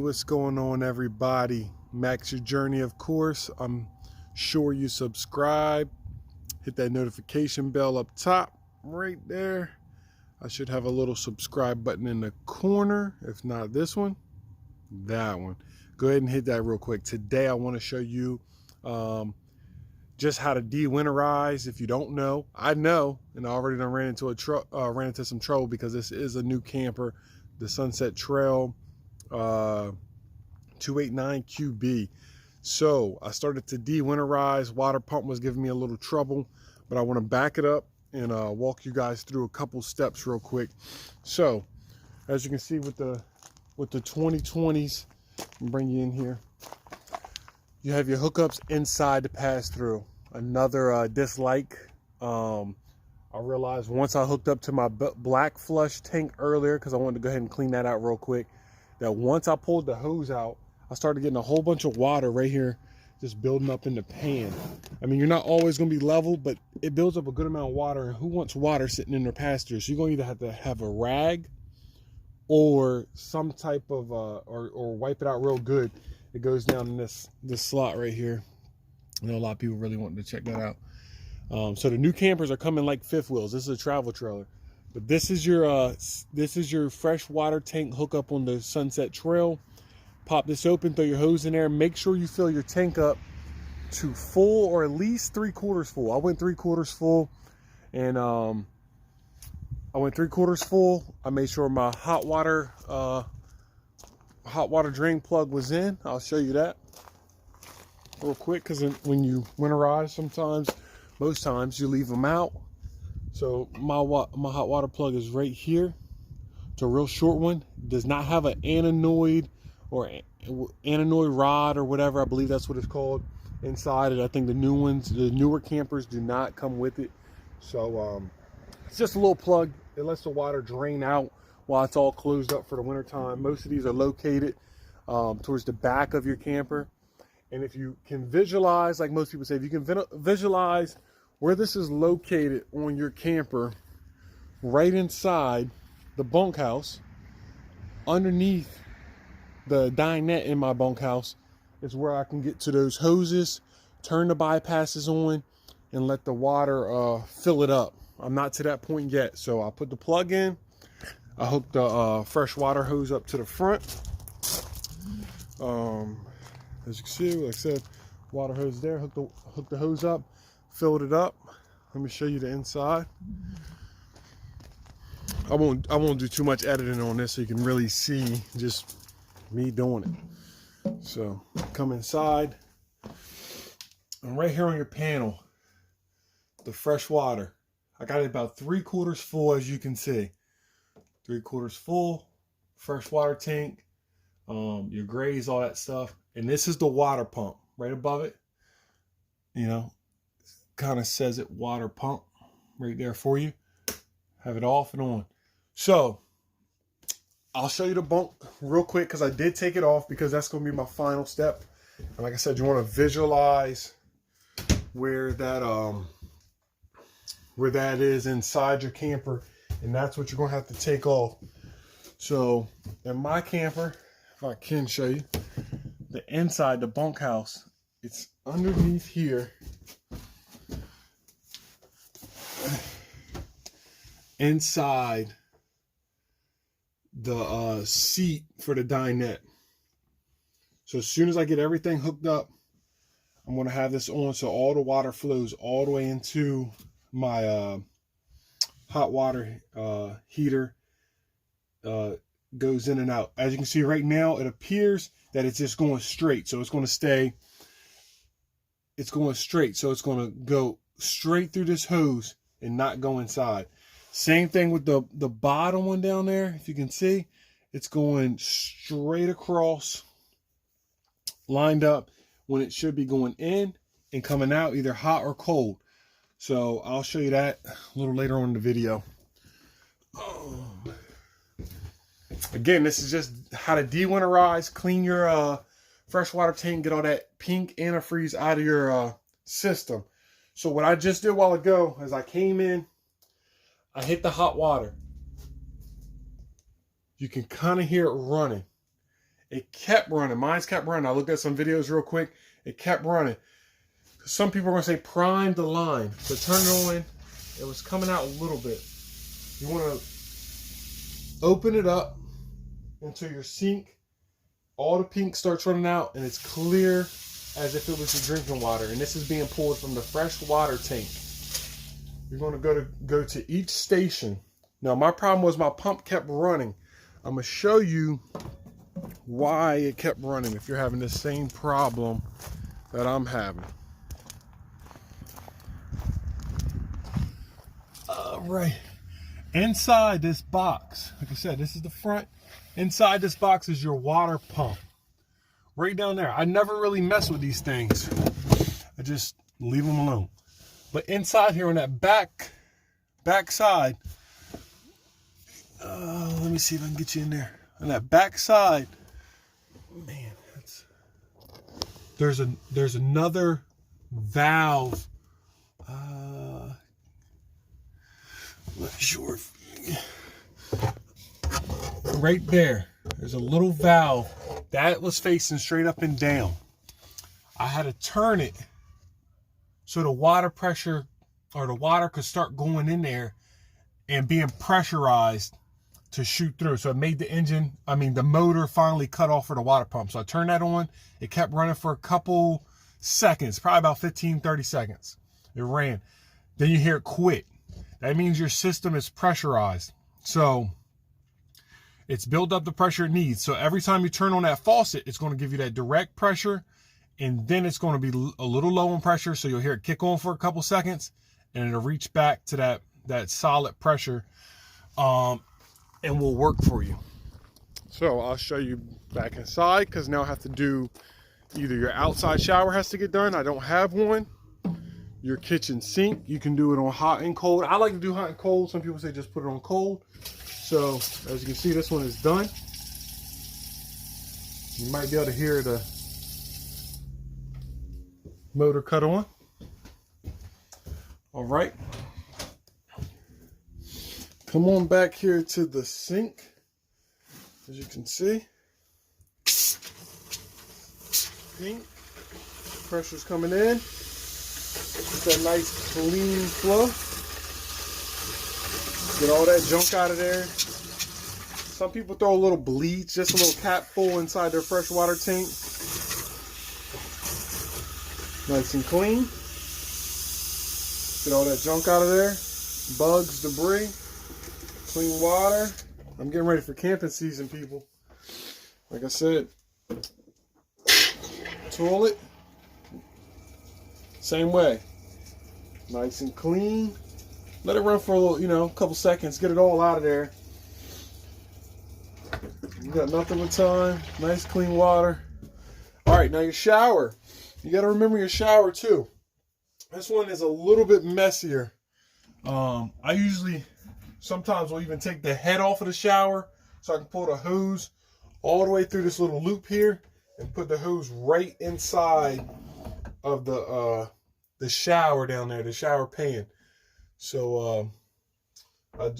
what's going on, everybody? Max Your Journey, of course. I'm sure you subscribe. Hit that notification bell up top right there. I should have a little subscribe button in the corner. If not this one, that one. Go ahead and hit that real quick. Today I want to show you just how to de-winterize. If you don't know, I know, and I already done ran into some trouble because this is a new camper, the Sunset Trail 289 QB. So I started to de-winterize. Water pump was giving me a little trouble, but I want to back it up and walk you guys through a couple steps real quick. So as you can see with the 2020s, I'll bring you in here. You have your hookups inside to pass through. Another dislike. I realized once I hooked up to my black flush tank earlier, because I wanted to go ahead and clean that out real quick, that once I pulled the hose out, I started getting a whole bunch of water right here just building up in the pan. I mean, you're not always going to be level, but it builds up a good amount of water. And who wants water sitting in their pastures? You're going to either have to have a rag or some type of or wipe it out real good. It goes down in this slot right here. I know a lot of people really wanting to check that out. So the new campers are coming like fifth wheels. This is a travel trailer, but this is your fresh water tank hookup on the Sunset Trail. Pop this open, throw your hose in there. Make sure you fill your tank up to full, or at least 3/4 full. I went 3/4 full, and I made sure my hot water drain plug was in. I'll show you that real quick, because when you winterize, most times you leave them out. So my hot water plug is right here. It's a real short one. It does not have an anoid or anoid rod or whatever. I believe that's what it's called inside it. I think the newer campers do not come with it. So it's just a little plug. It lets the water drain out while it's all closed up for the winter time. Most of these are located towards the back of your camper. And if you can visualize, like most people say, if you can visualize where this is located on your camper, right inside the bunkhouse, underneath the dinette in my bunkhouse, is where I can get to those hoses, turn the bypasses on, and let the water fill it up. I'm not to that point yet, so I'll put the plug in. I hooked the fresh water hose up to the front. As you can see, like I said, water hose there. Hook the hose up, filled it up. Let me show you the inside. I won't do too much editing on this, so you can really see just me doing it. So come inside, and right here on your panel, the fresh water. I got it about 3/4 full, as you can see. 3/4 full, fresh water tank, your grays, all that stuff. And this is the water pump right above it. You know, kind of says it, water pump right there for you. Have it off and on. So I'll show you the bunk real quick, because I did take it off, because that's going to be my final step. And like I said, you want to visualize where that is inside your camper, and that's what you're going to have to take off. So in my camper, if I can show you the inside, the bunkhouse, it's underneath here, inside the seat for the dinette. So as soon as I get everything hooked up, I'm going to have this on so all the water flows all the way into my hot water heater, goes in and out. As you can see right now, it appears that it's just going straight. So it's going to stay, it's going straight. So it's going to go straight through this hose and not go inside. Same thing with the bottom one down there. If you can see, it's going straight across, lined up, when it should be going in and coming out either hot or cold. So I'll show you that a little later on in the video. Again, this is just how to de-winterize, clean your freshwater tank, get all that pink antifreeze out of your system. So what I just did a while ago is I came in, I hit the hot water. You can kind of hear it running. it kept running. Mine's kept running. I looked at some videos real quick. It kept running. Some people are going to say prime the line. So turn it on. It was coming out a little bit. You want to open it up into your sink. All the pink starts running out, and it's clear as if it was your drinking water. And this is being pulled from the fresh water tank. You're going to go to each station. Now, my problem was my pump kept running. I'm going to show you why it kept running if you're having the same problem that I'm having. All right. Inside this box, like I said, this is the front. Inside this box is your water pump. Right down there. I never really mess with these things. I just leave them alone. But inside here on that back side, let me see if I can get you in there. On that back side, man, there's another valve. Sure. Right there, there's a little valve that was facing straight up and down. I had to turn it so the water pressure or the water could start going in there and being pressurized to shoot through. So it made the motor finally cut off for the water pump. So I turned that on. It kept running for a couple seconds, probably about 15, 30 seconds. It ran. Then you hear it quit. That means your system is pressurized. So it's built up the pressure it needs. So every time you turn on that faucet, it's going to give you that direct pressure, and then it's going to be a little low on pressure. So you'll hear it kick on for a couple seconds, and it'll reach back to that solid pressure, and will work for you. So I'll show you back inside, because now I have to do either your outside shower has to get done. I don't have one. Your kitchen sink, you can do it on hot and cold. I like to do hot and cold. Some people say just put it on cold. So as you can see, this one is done. You might be able to hear the motor cut on. All right. Come on back here to the sink. As you can see, pink pressure's coming in. Get that nice clean flow. Get all that junk out of there. Some people throw a little bleach, just a little cap full inside their freshwater tank. Nice and clean. Get all that junk out of there. Bugs, debris, clean water. I'm getting ready for camping season, people. Like I said, toilet, same way. Nice and clean. Let it run for a little, couple seconds. Get it all out of there. You got nothing but time. Nice clean water. All right, now your shower. You got to remember your shower too. This one is a little bit messier. I usually, sometimes will even take the head off of the shower so I can pull the hose all the way through this little loop here and put the hose right inside of the shower down there, the shower pan. So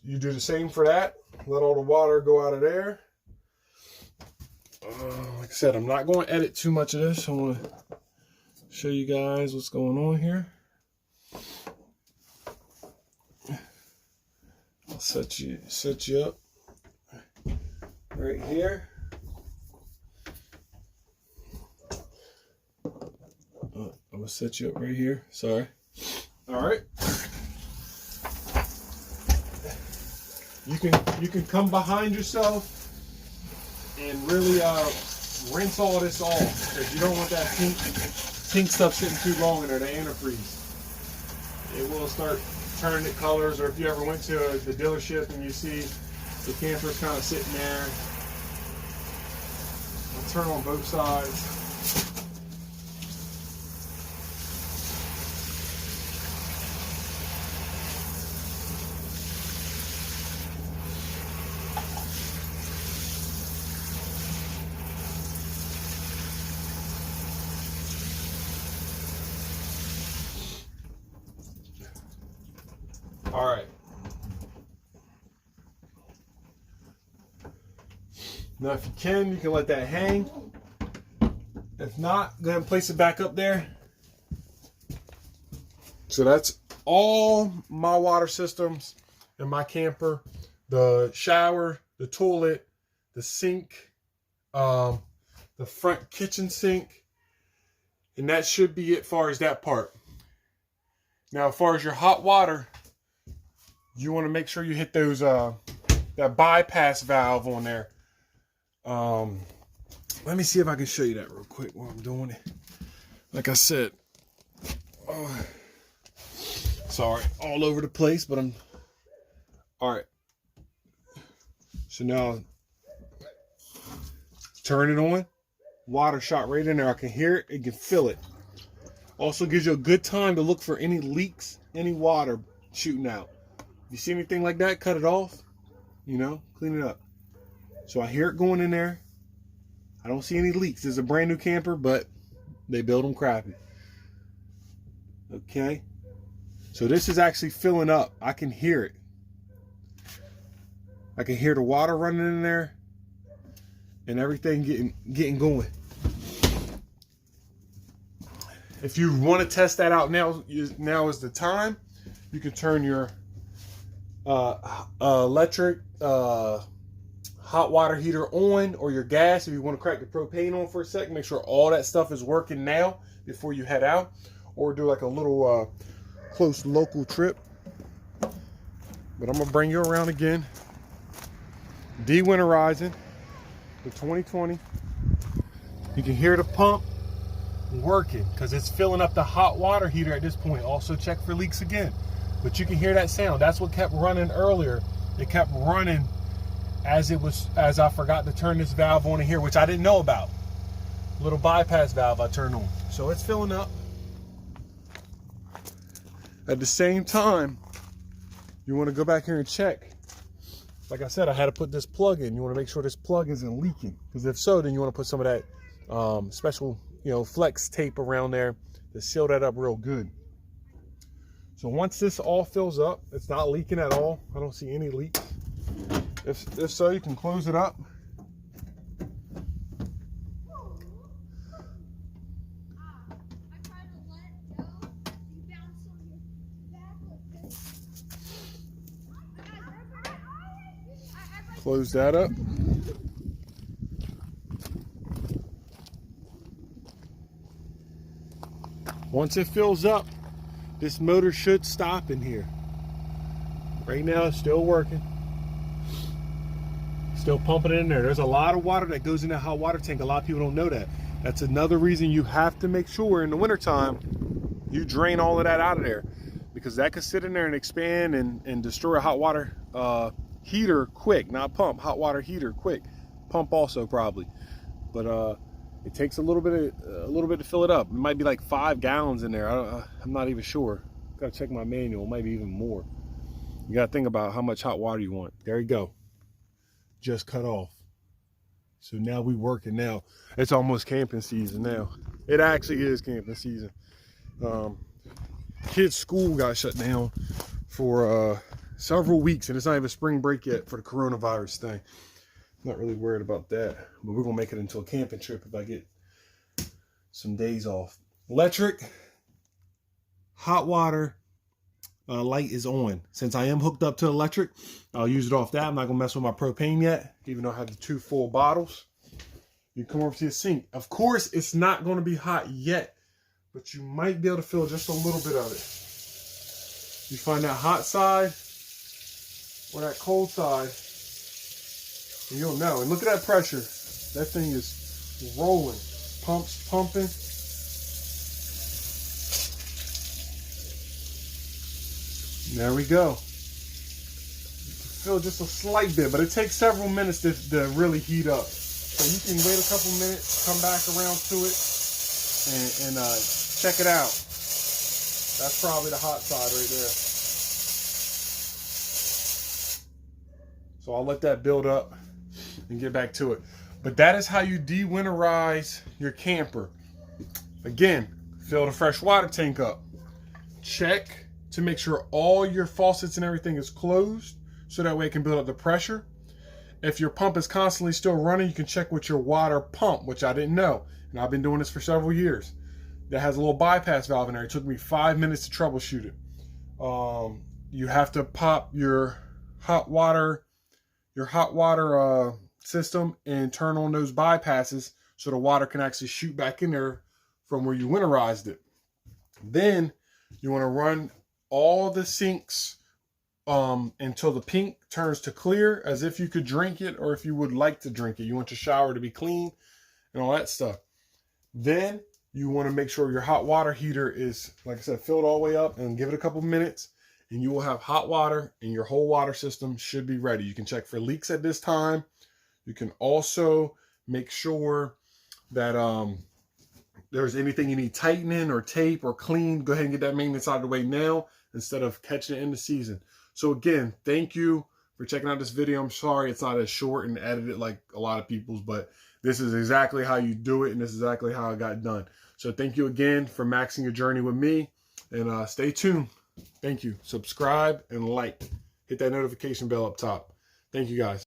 you do the same for that. Let all the water go out of there. Like I said, I'm not going to edit too much of this. I want to show you guys what's going on here. I'll set you up right here. I'm gonna set you up right here. Sorry. All right. You can come behind yourself and really rinse all this off, because you don't want that pink stuff sitting too long in there, the antifreeze. It will start turning the colors, or if you ever went to the dealership and you see the campers kind of sitting there. I'll turn on both sides. All right. Now, if you can let that hang. If not, go ahead and place it back up there. So that's all my water systems in my camper. The shower, the toilet, the sink, the front kitchen sink. And that should be it as far as that part. Now, as far as your hot water, you want to make sure you hit those that bypass valve on there. Let me see if I can show you that real quick while I'm doing it. Like I said, sorry, all over the place, but I'm all right. So now turn it on. Water shot right in there. I can hear it. It can feel it. Also gives you a good time to look for any leaks, any water shooting out. If you see anything like that, cut it off. You know, clean it up. So I hear it going in there. I don't see any leaks. This is a brand new camper, but they build them crappy. Okay. So this is actually filling up. I can hear it. I can hear the water running in there and everything getting going. If you want to test that out now is the time. You can turn your electric hot water heater on, or your gas if you want to crack the propane on for a second. Make sure all that stuff is working now before you head out, or do like a little close local trip. But I'm gonna bring you around again. De-winterizing the 2020. You can hear the pump working because it's filling up the hot water heater at this point. Also check for leaks again, but you can hear that sound. That's what kept running earlier. It kept running as I forgot to turn this valve on in here, which I didn't know about. Little bypass valve I turned on. So it's filling up. At the same time, you want to go back here and check. Like I said, I had to put this plug in. You want to make sure this plug isn't leaking, because if so, then you want to put some of that special, flex tape around there to seal that up real good. So once this all fills up, it's not leaking at all. I don't see any leaks. If so, you can close it up. Close that up. Once it fills up, this motor should stop in here. Right now it's still working. Still pumping it in there. There's a lot of water that goes in that hot water tank. A lot of people don't know that. That's another reason you have to make sure in the wintertime you drain all of that out of there, because that could sit in there and expand and destroy a hot water heater quick. Not pump, hot water heater quick. Pump also probably, but it takes a little bit to fill it up. It might be like 5 gallons in there. I'm not even sure. Gotta check my manual. It might be even more. You gotta think about how much hot water you want. There you go. Just cut off. So now we working now. It's almost camping season now. It actually is camping season. Kids' school got shut down for several weeks, and it's not even spring break yet for the coronavirus thing. Not really worried about that, but we're gonna make it into a camping trip if I get some days off. Electric, hot water, light is on. Since I am hooked up to electric, I'll use it off that. I'm not gonna mess with my propane yet, even though I have the 2 full bottles. You come over to the sink. Of course, it's not gonna be hot yet, but you might be able to feel just a little bit of it. You find that hot side or that cold side, and you'll know. And look at that pressure. That thing is rolling. Pumps pumping. There we go. Feel just a slight bit, but it takes several minutes to really heat up. So you can wait a couple minutes, come back around to it, and check it out. That's probably the hot side right there. So I'll let that build up and get back to it. But that is how you de-winterize your camper. Again, fill the fresh water tank up. Check to make sure all your faucets and everything is closed, so that way it can build up the pressure. If your pump is constantly still running, you can check with your water pump, which I didn't know. And I've been doing this for several years. That has a little bypass valve in there. It took me 5 minutes to troubleshoot it. You have to pop your hot water system and turn on those bypasses so the water can actually shoot back in there from where you winterized it. Then you want to run all the sinks until the pink turns to clear, as if you could drink it or if you would like to drink it. You want your shower to be clean and all that stuff. Then you want to make sure your hot water heater is, like I said, filled all the way up, and give it a couple minutes, and you will have hot water and your whole water system should be ready. You can check for leaks at this time. You can also make sure that there's anything you need tightening or tape or clean. Go ahead and get that maintenance out of the way now instead of catching it in the season. So again, thank you for checking out this video. I'm sorry it's not as short and edited like a lot of people's, but this is exactly how you do it, and this is exactly how it got done. So thank you again for maxing your journey with me, and stay tuned. Thank you. Subscribe and like. Hit that notification bell up top. Thank you, guys.